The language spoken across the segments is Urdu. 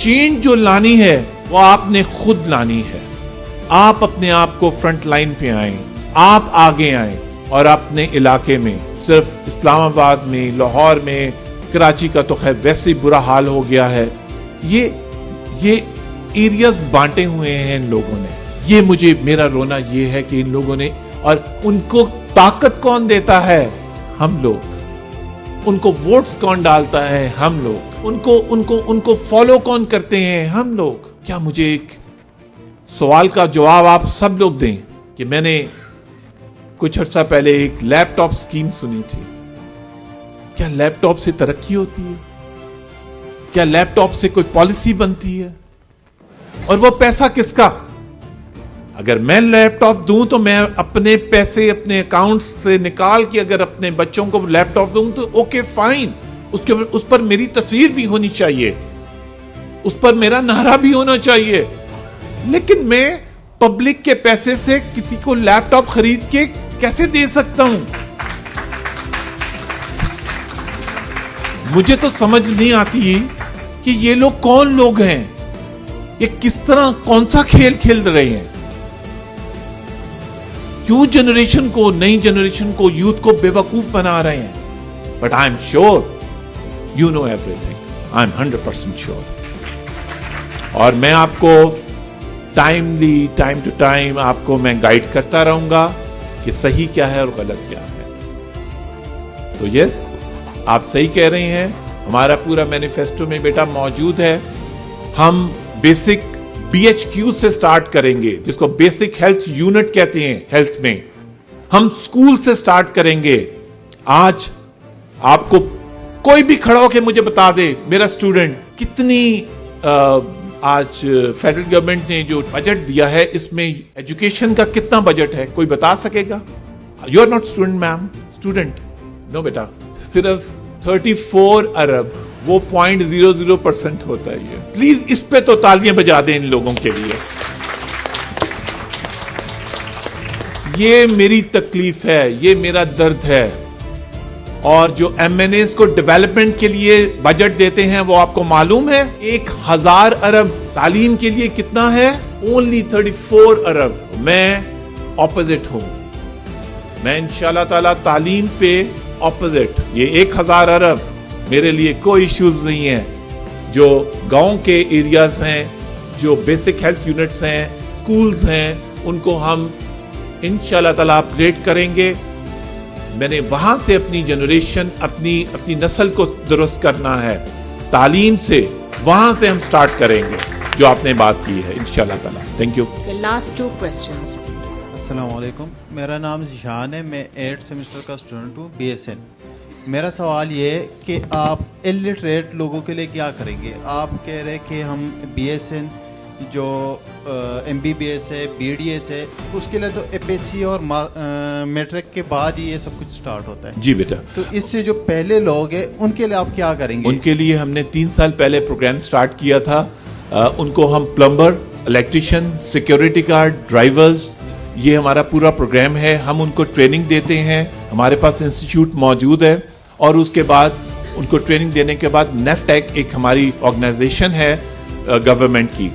چینج جو لانی ہے وہ آپ نے خود لانی ہے. آپ اپنے آپ کو فرنٹ لائن پہ آئیں, آپ آگے آئیں اور اپنے علاقے میں, صرف اسلام آباد میں, لاہور میں, کراچی کا تو خیر ویسے برا حال ہو گیا ہے, یہ ایریاز بانٹے ہوئے ہیں ان لوگوں نے. یہ مجھے میرا رونا یہ ہے کہ ان لوگوں نے, اور ان کو طاقت کون دیتا ہے؟ ہم لوگ. ان کو ووٹس کون ڈالتا ہے؟ ہم لوگ. ان کو فالو کون کرتے ہیں؟ ہم لوگ. کیا مجھے ایک سوال کا جواب آپ سب لوگ دیں کہ میں نے کچھ عرصہ پہلے ایک لیپ ٹاپ اسکیم سنی تھی. کیا لیپ ٹاپ سے ترقی ہوتی ہے؟ کیا لیپ ٹاپ سے کوئی پالیسی بنتی ہے؟ اور وہ پیسہ کس کا؟ اگر میں لیپ ٹاپ دوں تو میں اپنے پیسے اپنے اکاؤنٹ سے نکال کے اگر اپنے بچوں کو لیپ ٹاپ دوں تو اوکے فائن, اس پر میری تصویر بھی ہونی چاہیے, اس پر میرا نعرہ بھی ہونا چاہیے. لیکن میں پبلک کے پیسے سے کسی کو لیپ ٹاپ خرید کے کیسے دے سکتا ہوں؟ مجھے تو سمجھ نہیں آتی کہ یہ لوگ کون لوگ ہیں, یہ کس طرح کون سا کھیل کھیل رہے ہیں. کیوں جنریشن کو, نئی جنریشن کو, یوتھ کو بے وقوف بنا رہے ہیں؟ But I am sure you know ایوری تھنگ. I am 100% sure. اور میں آپ کو ٹائم ٹو ٹائم آپ کو میں گائیڈ کرتا رہوں گا کہ صحیح کیا ہے اور غلط کیا ہے. تو یس, آپ صحیح کہہ رہے ہیں, ہمارا پورا مینیفیسٹو میں بیٹا موجود ہے. ہم بیسک BHQ سے سٹارٹ کریں گے, جس کو بیسک ہیلتھ یونٹ کہتے ہیں. ہیلتھ میں ہم سکول سے سٹارٹ کریں گے. آج آپ کو کوئی بھی کھڑا ہو کے مجھے بتا دے میرا اسٹوڈنٹ کتنی آج فیڈرل گورنمنٹ نے جو بجٹ دیا ہے اس میں ایجوکیشن کا کتنا بجٹ ہے, کوئی بتا سکے گا؟ You are not student ma'am, student no بیٹا, صرف 34 ارب, وہ 0.00% ہوتا ہے. یہ پلیز اس پہ تو تالیاں بجا دیں ان لوگوں کے لیے. یہ میری تکلیف ہے, یہ میرا درد ہے. اور جو MNAs کو ڈیولپمنٹ کے لیے بجٹ دیتے ہیں وہ آپ کو معلوم ہے 1000 ارب, تعلیم کے لیے کتنا ہے؟ اونلی 34 ارب. میں اپوزٹ ہوں, میں انشاءاللہ تعالی تعلیم پہ اپوزٹ. یہ 1000 ارب میرے لیے کوئی ایشوز نہیں ہے. جو گاؤں کے ایریاز ہیں, جو بیسک ہیلتھ یونٹس ہیں, سکولز ہیں, ان کو ہم انشاءاللہ تعالی اپ گریڈ کریں گے. میں نے وہاں سے اپنی جنریشن, اپنی نسل کو درست کرنا ہے. تعلیم سے وہاں سے ہم سٹارٹ کریں گے جو آپ نے بات کی ہے انشاءاللہ تعالی. Thank you. Last 2 questions. السلام علیکم, میرا نام ذیشان ہے, میں 8th سیمسٹر کا اسٹوڈنٹ ہوں BSN. میرا سوال یہ ہے کہ آپ الٹریٹ لوگوں کے لیے کیا کریں گے؟ آپ کہہ رہے کہ ہم BSN جو MBBS ہے, BDS ہے, اس کے لیے تو FSC اور میٹرک کے بعد ہی یہ سب کچھ سٹارٹ ہوتا ہے. جی بیٹا. تو اس سے جو پہلے لوگ ہیں ان کے لیے آپ کیا کریں گے؟ ان کے لیے ہم نے 3 سال پہلے پروگرام سٹارٹ کیا تھا. ان کو ہم plumber, electrician, security guard, drivers, یہ ہمارا پورا پروگرام ہے. ہم ان کو ٹریننگ دیتے ہیں, ہمارے پاس انسٹیٹیوٹ موجود ہے. اور اس کے بعد ان کو ٹریننگ دینے کے بعد نیفٹیک ایک ہماری آرگنائزیشن ہے گورنمنٹ کی,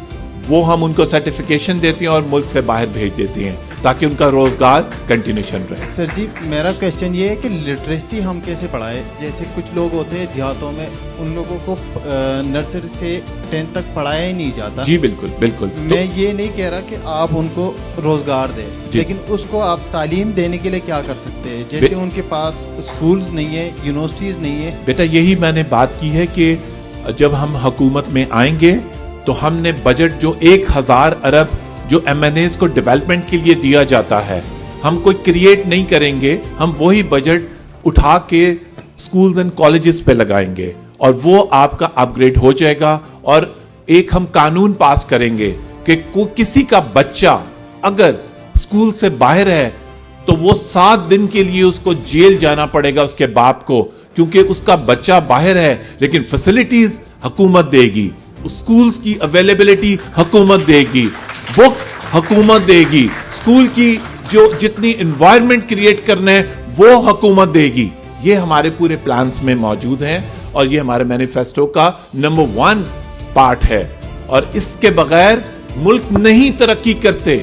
وہ ہم ان کو سرٹیفکیشن دیتے ہیں اور ملک سے باہر بھیج دیتے ہیں تاکہ ان کا روزگار کنٹینیوشن رہے. سر جی, میرا کویشچن یہ ہے کہ لٹریسی ہم کیسے پڑھائیں؟ جیسے کچھ لوگ ہوتے ہیں دیہاتوں میں, ان لوگوں کو نرسری سے 10 تک پڑھایا ہی نہیں جاتا. جی بالکل بالکل. میں یہ نہیں کہہ رہا کہ آپ ان کو روزگار دیں, لیکن اس کو آپ تعلیم دینے کے لیے کیا کر سکتے ہیں؟ جیسے ان کے پاس اسکولز نہیں ہے, یونیورسٹیز نہیں ہے. بیٹا یہی میں نے بات کی ہے کہ جب ہم حکومت میں آئیں گے تو ہم نے بجٹ جو 1000 ارب جو MNAs کو ڈیولپمنٹ کے لیے دیا جاتا ہے, ہم کوئی کریٹ نہیں کریں گے. ہم وہی بجٹ اٹھا کے سکولز اینڈ کالجز پہ لگائیں گے اور وہ آپ کا اپ گریڈ ہو جائے گا. اور ایک ہم قانون پاس کریں گے کہ کسی کا بچہ اگر سکول سے باہر ہے تو وہ 7 دن کے لیے اس کو جیل جانا پڑے گا اس کے باپ کو, کیونکہ اس کا بچہ باہر ہے. لیکن فیسلٹیز حکومت دے گی, سکولز کی اویلیبلٹی حکومت دے گی, بکس حکومت دے گی, سکول کی جو جتنی انوائرمنٹ کریٹ کرنا ہے وہ حکومت دے گی. یہ ہمارے پورے پلانز میں موجود ہیں اور یہ ہمارے مینیفیسٹو کا نمبر 1 پارٹ ہے. اور اس کے بغیر ملک نہیں ترقی کرتے.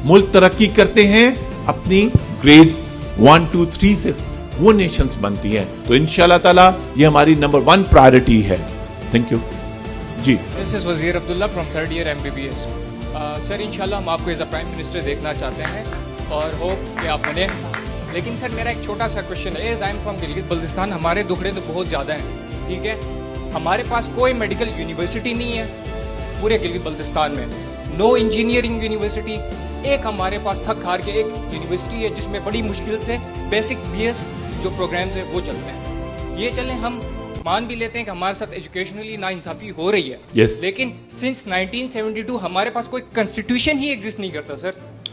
ملک ترقی کرتے ہیں اپنی گریڈز 1 2 3 سے, وہ نیشنز بنتی ہیں. تو انشاءاللہ تعالی یہ ہماری نمبر 1 پرائرٹی ہے. Thank you. جی this is Wazir Abdullah from 3rd year MBBS. Sir انشاءاللہ ہم آپ کو ایز اے پرائم منسٹر دیکھنا چاہتے ہیں اور ہوپ کہ آپ بنے. لیکن سر میرا ایک چھوٹا سا کوشچن ہے. As I am from Gilgit Baltistan, ہمارے دکھڑے تو بہت زیادہ ہیں, ٹھیک ہے. ہمارے پاس کوئی میڈیکل یونیورسٹی نہیں ہے پورے گلگت بلتستان میں, نو انجینئرنگ یونیورسٹی. ایک ہمارے پاس تھک ہار کے ایک یونیورسٹی ہے جس میں بڑی مشکل سے بیسک BS جو پروگرامز ہیں وہ چلتے ہیں. یہ چلیں ہم مان بھی لیتے ہیں کہ ہمارے ساتھ ایجوکیشنلی ناانصافی ہو رہی ہے, لیکن سنس 1972 ہمارے پاس کوئی کنسٹیٹیوشن ہی ایگزسٹ نہیں کرتا سر.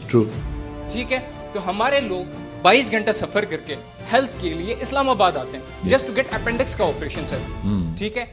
ٹرو. ٹھیک ہے, تو ہمارے لوگ 22 گھنٹہ سفر کر کے ہیلتھ کے لیے اسلام آباد آتے ہیں جسٹ ٹو گیٹ اپینڈکس کا آپریشن سر. ٹھیک ہے,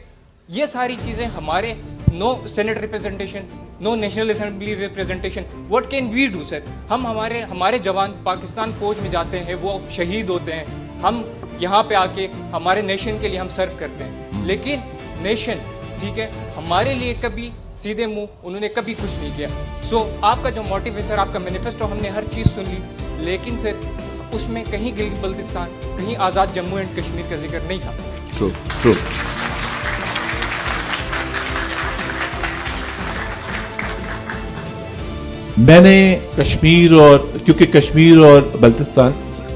یہ ساری چیزیں ہمارے no senate representation, no national assembly representation. What can we do sir? ہم ہمارے جوان پاکستان فوج میں جاتے ہیں, وہ شہید ہوتے ہیں, ہم یہاں پہ آ کے ہمارے نیشن کے لیے ہم سرو کرتے ہیں, لیکن نیشن ٹھیک ہے ہمارے لیے کبھی سیدھے منہ انہوں نے کبھی کچھ نہیں کیا. سو آپ کا جو موٹیو ہے سر, آپ کا مینیفیسٹو ہم نے ہر چیز سن لی, لیکن سر اس میں کہیں گلگت بلتستان, کہیں آزاد جموں اینڈ کشمیر کا ذکر نہیں تھا. True true. میں نے کشمیر اور کیونکہ کشمیر اور بلتستان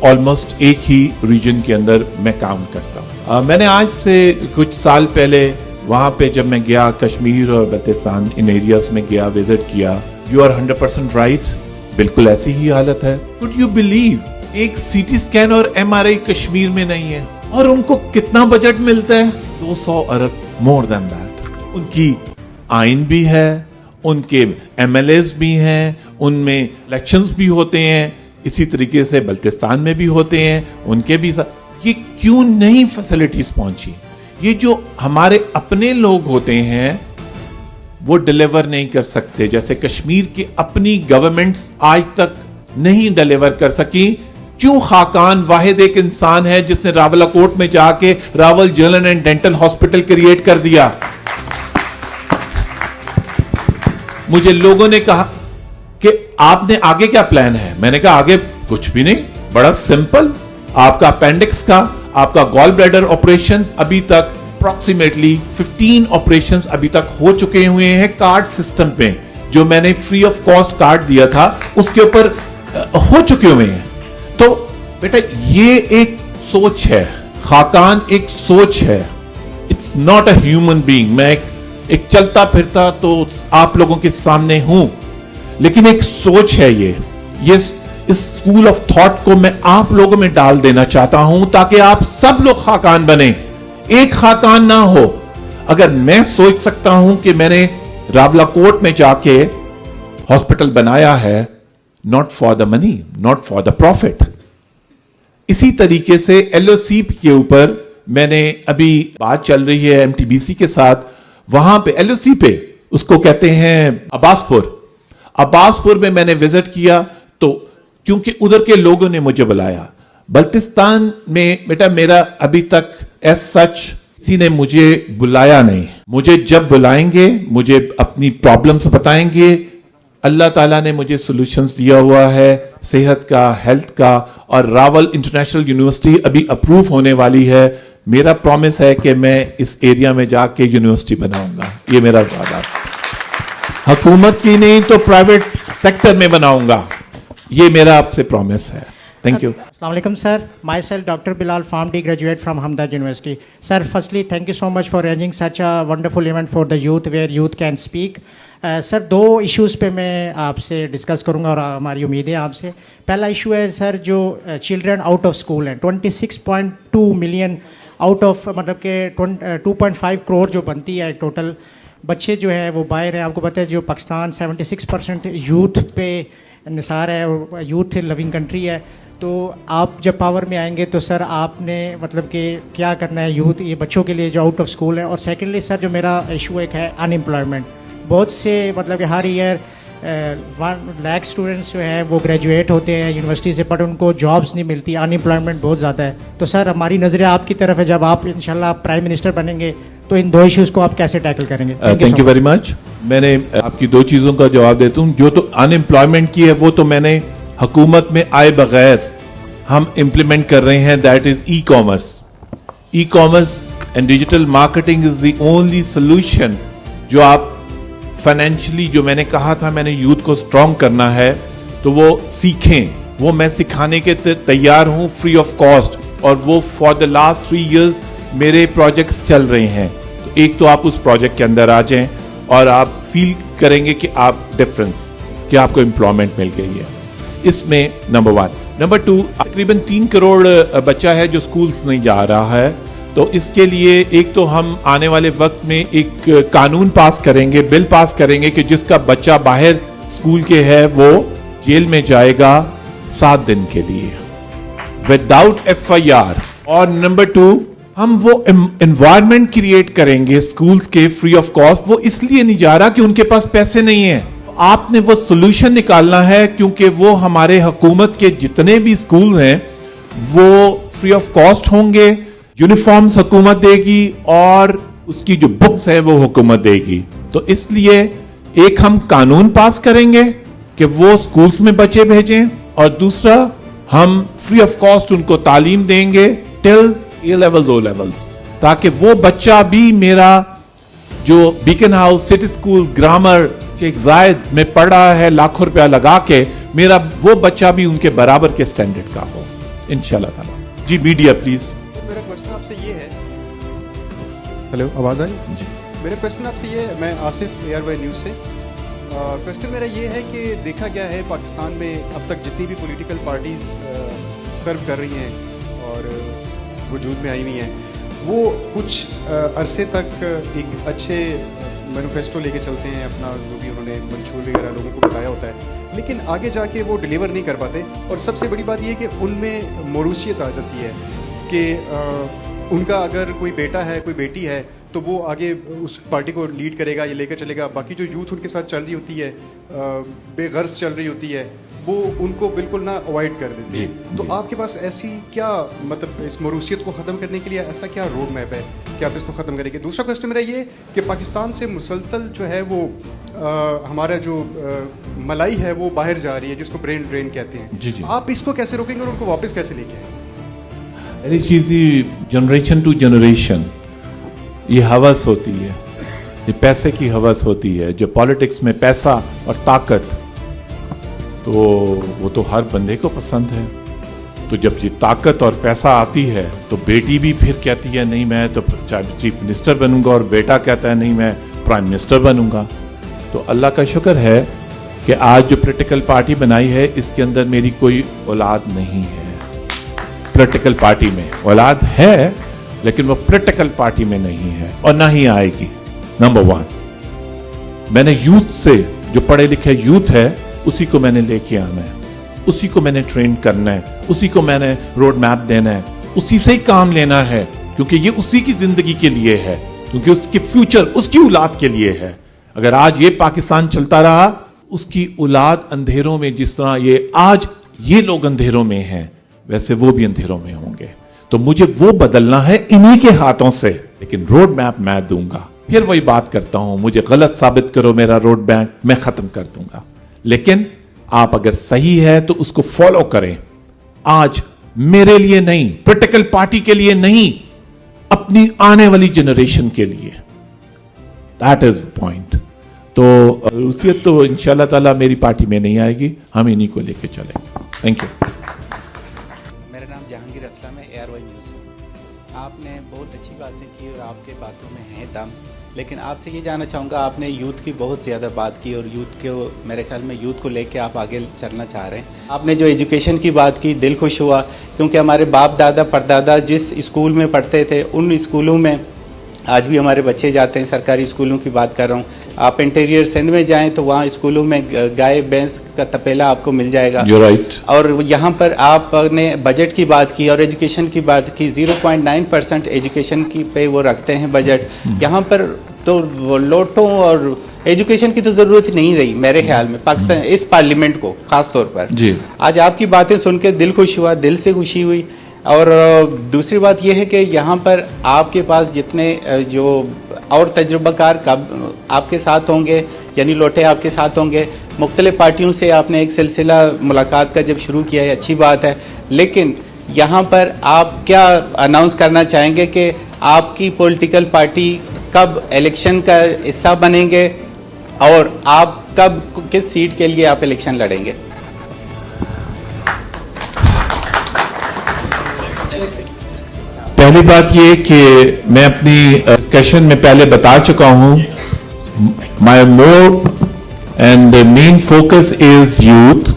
آلموسٹ ایک ہی ریجن کے اندر میں کام کرتا ہوں. میں نے آج سے کچھ سال پہلے وہاں پہ جب میں گیا کشمیر اور بلتستان ان ایریاز میں گیا, وزٹ کیا. یو آر 100% رائٹ, بالکل ایسی ہی حالت ہے. Could you believe ایک CT اسکین اور MRI کشمیر میں نہیں ہے, اور ان کو کتنا بجٹ ملتا ہے؟ 200 ارب, مور دین دیٹ. ان کی آئین بھی ہے, ان کے MLAs بھی ہیں, ان میں الیکشنز بھی ہوتے ہیں, اسی طریقے سے بلتستان میں بھی ہوتے ہیں, ان کے بھی. یہ کیوں نہیں فیسلٹیز پہنچی؟ یہ جو ہمارے اپنے لوگ ہوتے ہیں وہ ڈیلیور نہیں کر سکتے, جیسے کشمیر کی اپنی گورنمنٹس آج تک نہیں ڈیلیور کر سکی. کیوں؟ خاقان واحد ایک انسان ہے جس نے راولہ کوٹ میں جا کے Rawal general and dental hospital create کر دیا. مجھے لوگوں نے کہا کہ آپ نے آگے کیا پلان ہے؟ میں نے کہا آگے کچھ بھی نہیں, بڑا سمپل. آپ کا اپینڈکس کا, آپ کا گال بلیڈر آپریشن ابھی تک اپروکسیمیٹلی 15 آپریشنز ابھی تک ہو چکے ہوئے ہیں کارڈ سسٹم پہ. جو میں نے فری آف کاسٹ کارڈ دیا تھا اس کے اوپر ہو چکے ہوئے ہیں. تو بیٹا یہ ایک سوچ ہے, خاقان ایک سوچ ہے, it's not a human being. میں ایک چلتا پھرتا تو آپ لوگوں کے سامنے ہوں, لیکن ایک سوچ ہے. یہ اس اسکول آف تھاٹ کو میں آپ لوگوں میں ڈال دینا چاہتا ہوں تاکہ آپ سب لوگ خاقان بنیں, ایک خاقان نہ ہو. اگر میں سوچ سکتا ہوں کہ میں نے راولہ کوٹ میں جا کے ہاسپٹل بنایا ہے, not for the money, not for the profit. اسی طریقے سے LOC کے اوپر میں نے ابھی بات چل رہی ہے MTBC کے ساتھ, وہاں پہ LOC پہ اس کو کہتے ہیں عباس پور میں نے وزٹ کیا. تو کیونکہ ادھر کے لوگوں نے مجھے بلایا. بلتستان میں بیٹا میرا ابھی تک ایس سچ کسی نے مجھے بلایا نہیں. مجھے جب بلائیں گے مجھے اپنی پرابلمز بتائیں گے. اللہ تعالیٰ نے مجھے سولوشنز دیا ہوا ہے صحت کا, ہیلتھ کا, اور راول انٹرنیشنل یونیورسٹی ابھی اپروو ہونے والی ہے. میرا پرومس ہے کہ میں اس ایریا میں جا کے یونیورسٹی بناؤں گا. یہ میرا وعدہ, حکومت کی نہیں تو پرائیویٹ سیکٹر میں بناؤں گا. یہ میرا آپ سے پرومس ہے. Thank you. Assalamu alaikum, sir. Myself, Dr. Bilal Famdi, graduate from Hamdard University. Sir, firstly, thank you so much for arranging such a wonderful event for the youth where youth can speak. Sir, دو ایشوز پہ میں آپ سے ڈسکس کروں گا اور ہماری امید ہے آپ سے. پہلا ایشو ہے سر جو چلڈرن آؤٹ آف اسکول ہیں, 26.2 ملین آؤٹ آف, مطلب کہ 2.5 کروڑ جو بنتی ہے ٹوٹل بچے جو ہیں وہ باہر ہیں. آپ کو پتہ ہے جو پاکستان 76% یوتھ پہ نثار ہے, یوتھ لونگ کنٹری ہے. تو آپ جب پاور میں آئیں گے تو سر آپ نے مطلب کہ کیا کرنا ہے یوتھ, یہ بچوں کے لیے جو آؤٹ آف اسکول ہیں. اور سیکنڈلی سر جو میرا ایشو ایک ہے ان امپلائمنٹ. بہت سے مطلب کہ ہر ایئر 1 لاکھ اسٹوڈنٹس جو ہیں وہ گریجویٹ ہوتے ہیں یونیورسٹی سے, بٹ ان کو جابس نہیں ملتی, ان امپلائمنٹ بہت زیادہ ہے. تو سر ہماری نظریں آپ کی طرف ہے, جب آپ انشاءاللہ پرائم منسٹر بنیں گے تو ان دو ایشوز کو آپ کیسے ٹیکل کریں گے؟ Thank you very much. میں نے آپ کی دو چیزوں کا جواب دیتا ہوں. جو تو انمپلائمنٹ کی ہے وہ تو میں نے حکومت میں آئے بغیر ہم امپلیمنٹ کر رہے ہیں, that is e commerce. E commerce and digital marketing is the only solution جو آپ فائنینشلی, جو میں نے کہا تھا میں نے یوتھ کو اسٹرانگ کرنا ہے تو وہ سیکھیں. وہ میں سکھانے کے تیار ہوں فری آف کاسٹ, اور وہ فار دا لاسٹ 3 years میرے پروجیکٹس چل رہے ہیں. تو ایک تو آپ اس پروجیکٹ کے اندر آ جائیں اور آپ فیل کریں گے کہ آپ ڈفرنس, کہ آپ کو امپلائمنٹ مل گئی ہے. اس میں نمبر 1. نمبر 2, تقریباً 3 کروڑ بچہ ہے جو اسکولس نہیں جا رہا ہے. تو اس کے لیے ایک تو ہم آنے والے وقت میں ایک قانون پاس کریں گے, بل پاس کریں گے کہ جس کا بچہ باہر اسکول کے ہے وہ جیل میں جائے گا 7 دن کے لیے وداؤٹ FIR. اور نمبر 2, ہم وہ انوائرمنٹ کریٹ کریں گے اسکولس کے فری آف کاسٹ. وہ اس لیے نہیں جا رہا کہ ان کے پاس پیسے نہیں ہیں. آپ نے وہ سولوشن نکالنا ہے, کیونکہ وہ ہمارے حکومت کے جتنے بھی اسکول ہیں وہ فری آف کاسٹ ہوں گے. یونیفارمز حکومت دے گی اور اس کی جو بکس ہے وہ حکومت دے گی. تو اس لیے ایک ہم قانون پاس کریں گے کہ وہ اسکولس میں بچے بھیجیں, اور دوسرا ہم فری آف کاسٹ ان کو تعلیم دیں گے ٹل A levels O levels, تاکہ وہ بچہ بھی میرا جو Beaconhouse, city school, grammar, Sheikh Zayed میں پڑھ رہا ہے لاکھوں روپیہ لگا کے, میرا وہ بچہ بھی ان کے برابر کے سٹینڈرڈ کا ہو انشاءاللہ تعالی. جی میڈیا پلیز. میرا کوشچن آپ سے یہ ہے, ہیلو آواز آئی جی, میرا کوشچن آپ سے یہ ہے, میں آصف ARY نیوز سے. کوشچن میرا یہ ہے کہ دیکھا گیا ہے پاکستان میں اب تک جتنی بھی پولیٹیکل پارٹیز سرو کر رہی ہیں اور وجود میں آئی ہوئی ہیں, وہ کچھ عرصے تک ایک اچھے مینوفیسٹو لے کے چلتے ہیں اپنا, جو بھی انہوں نے منشور وغیرہ لوگوں کو بتایا ہوتا ہے, لیکن آگے جا کے وہ ڈیلیور نہیں کر پاتے. اور سب سے بڑی بات یہ ہے کہ ان میں موروثیت آ جاتی ہے کہ ان کا اگر کوئی بیٹا ہے, کوئی بیٹی ہے, تو وہ آگے اس پارٹی کو لیڈ کرے گا یا لے کر چلے گا. باقی جو یوتھ ان کے ساتھ چل رہی ہوتی ہے, بے غرض چل رہی ہوتی ہے, وہ ان کو بالکل نہ اوائڈ کر دیتی ہے. تو آپ کے پاس ایسی کیا مطلب اس موروثیت کو ختم کرنے کے لیے ایسا کیا روڈ میپ ہے کہ آپ اس کو ختم کریں گے؟ دوسرا کوشچن میرا یہ کہ پاکستان سے مسلسل جو ہے وہ ہمارا جو ملائی ہے وہ باہر جا رہی ہے, جس کو برین ڈرین کہتے ہیں. جی جی, آپ اس کو کیسے روکیں گے اور ان کو واپس کیسے لے کے آئیں گے؟ پہلی چیز جنریشن ٹو جنریشن یہ ہوس ہوتی ہے, یہ پیسے کی ہوس ہوتی ہے. جو پالیٹکس میں پیسہ اور طاقت, تو وہ تو ہر بندے کو پسند ہے. تو جب یہ طاقت اور پیسہ آتی ہے تو بیٹی بھی پھر کہتی ہے نہیں میں تو چیف منسٹر بنوں گا, اور بیٹا کہتا ہے نہیں میں پرائم منسٹر بنوں گا. تو اللہ کا شکر ہے کہ آج جو پولیٹیکل پارٹی بنائی ہے اس کے اندر میری کوئی اولاد نہیں ہے. پولیٹیکل پارٹی میں اولاد ہے لیکن وہ پولیٹیکل پارٹی میں نہیں ہے اور نہ ہی آئے گی. نمبر 1, میں نے یوتھ سے, جو پڑھے لکھے یوتھ ہے اسی کو میں نے لے کے آنا ہے, اسی کو میں نے ٹرین کرنا ہے, اسی کو میں نے روڈ میپ دینا ہے, اسی سے ہی کام لینا ہے, کیونکہ یہ اسی کی زندگی کے لیے ہے, کیونکہ اس کی فیوچر اس کی اولاد کے لیے ہے. اگر آج یہ پاکستان چلتا رہا, اس کی اولاد اندھیروں میں, جس طرح یہ آج یہ لوگ اندھیروں میں ہیں ویسے وہ بھی اندھیروں میں ہوں گے. تو مجھے وہ بدلنا ہے انہی کے ہاتھوں سے, لیکن روڈ میپ میں دوں گا. پھر وہی بات کرتا ہوں, مجھے غلط ثابت کرو میرا روڈ میپ, میں ختم کر دوں گا. لیکن آپ اگر صحیح ہے تو اس کو فالو کریں. آج میرے لیے نہیں, پولیٹیکل پارٹی کے لیے نہیں, اپنی آنے والی جنریشن کے لیے. That is point. تو روسیت تو انشاءاللہ تعالی میری پارٹی میں نہیں آئے گی, ہم انہی کو لے کے چلیں گے. Thank you. میرا نام جہانگیر اسلم ہے, ARY نیوز. آپ نے بہت اچھی باتیں کی اور آپ کے باتوں میں ہیں دم, لیکن آپ سے یہ جاننا چاہوں گا, آپ نے یوتھ کی بہت زیادہ بات کی اور یوتھ کو میرے خیال میں یوتھ کو لے کے آپ آگے چلنا چاہ رہے ہیں. آپ نے جو ایجوکیشن کی بات کی دل خوش ہوا, کیونکہ ہمارے باپ دادا پردادا جس اسکول میں پڑھتے تھے ان اسکولوں میں آج بھی ہمارے بچے جاتے ہیں. سرکاری اسکولوں کی بات کر رہا ہوں. آپ انٹیریئر سندھ میں جائیں تو وہاں اسکولوں میں گائے بھینس کا تپیلا آپ کو مل جائے گا. اور یہاں پر آپ نے بجٹ کی بات کی اور ایجوکیشن کی بات کی, 0.9% ایجوکیشن کی پہ وہ رکھتے ہیں بجٹ. یہاں پر تو لوٹوں اور ایجوکیشن کی تو ضرورت ہی نہیں رہی میرے خیال میں پاکستان اس پارلیمنٹ کو خاص طور پر. آج آپ کی باتیں سن کے دل خوش ہوا, دل سے خوشی ہوئی. اور دوسری بات یہ ہے کہ یہاں پر آپ کے پاس جتنے جو اور تجربہ کار آپ کے ساتھ ہوں گے, یعنی لوٹے آپ کے ساتھ ہوں گے. مختلف پارٹیوں سے آپ نے ایک سلسلہ ملاقات کا جب شروع کیا ہے, اچھی بات ہے, لیکن یہاں پر آپ کیا اناؤنس کرنا چاہیں گے کہ آپ کی پولیٹیکل پارٹی کب الیکشن کا حصہ بنیں گے اور آپ کب کس سیٹ کے لیے آپ الیکشن لڑیں گے؟ پہلی بات یہ کہ میں اپنی ڈسکشن میں پہلے بتا چکا ہوں, my more and main focus is youth.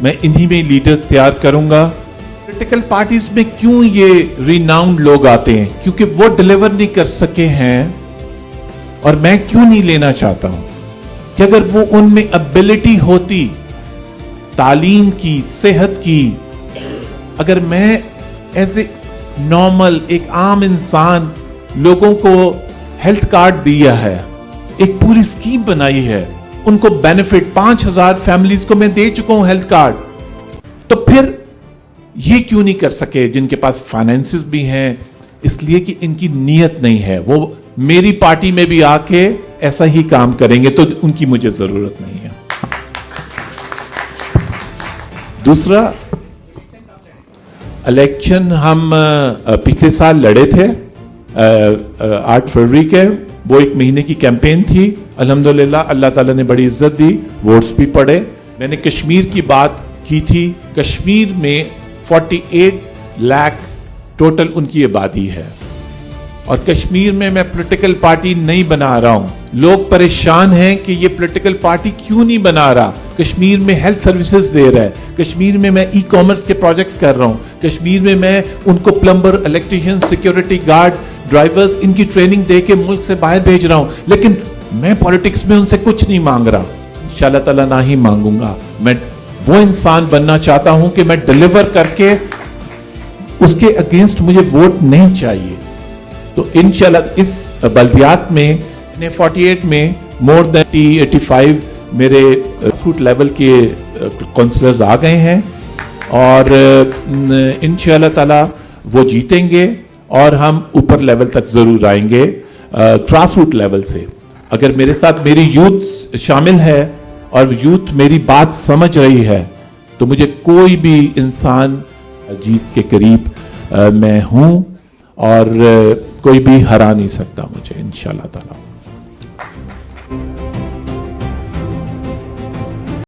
میں انہی میں لیڈرز تیار کروں گا. پولیٹیکل پارٹیز میں کیوں یہ ریناؤنڈ لوگ آتے ہیں؟ کیونکہ وہ ڈیلیور نہیں کر سکے ہیں, اور میں کیوں نہیں لینا چاہتا ہوں کہ اگر وہ ان میں ابیلٹی ہوتی تعلیم کی, صحت کی, اگر میں ایز اے نارمل ایک عام انسان لوگوں کو ہیلتھ کارڈ دیا ہے, ایک پوری اسکیم بنائی ہے, ان کو بینیفٹ 5,000 فیملیز کو میں دے چکا ہوں ہیلتھ کارڈ, تو پھر یہ کیوں نہیں کر سکے جن کے پاس فائنینسز بھی ہیں؟ اس لیے کہ ان کی نیت نہیں ہے. وہ میری پارٹی میں بھی آ کے ایسا ہی کام کریں گے, تو ان کی مجھے ضرورت نہیں ہے. دوسرا, الیکشن ہم پچھلے سال لڑے تھے 8 فروری کے, وہ 1 مہینے کی کیمپین تھی. الحمدللہ اللہ تعالیٰ نے بڑی عزت دی, ووٹس بھی پڑے. میں نے کشمیر کی بات کی تھی. کشمیر میں 48 لاکھ ٹوٹل ان کی آبادی ہے, اور کشمیر میں پولیٹیکل پارٹی نہیں بنا رہا ہوں. لوگ پریشان ہیں کہ یہ پولیٹیکل پارٹی کیوں نہیں بنا رہا. کشمیر میں ہیلتھ سروسز دے رہا ہے, کشمیر میں ای کامرس کے پروجیکٹس کر رہا ہوں, کشمیر میں ان کو plumber, electrician, security guard, drivers, ان کی ٹریننگ دے کے ملک سے باہر بھیج رہا ہوں. لیکن میں پالیٹکس میں ان سے کچھ نہیں مانگ رہا, انشاءاللہ تعالیٰ نہ ہی مانگوں گا. میں وہ انسان بننا چاہتا ہوں کہ میں ڈیلیور کر کے اس کے اگینسٹ مجھے ووٹ نہیں چاہیے. تو انشاءاللہ اس بلدیات میں 48 میں مور دین 85 میرے فوٹ لیول کے کونسلرز آ گئے ہیں, اور انشاءاللہ تعالیٰ وہ جیتیں گے, اور ہم اوپر لیول تک ضرور آئیں گے گراس روٹ لیول سے. اگر میرے ساتھ میری یوتھ شامل ہے اور یوتھ میری بات سمجھ رہی ہے, تو مجھے کوئی بھی انسان جیت کے قریب میں ہوں, اور کوئی بھی ہرا نہیں سکتا مجھے انشاءاللہ تعالیٰ.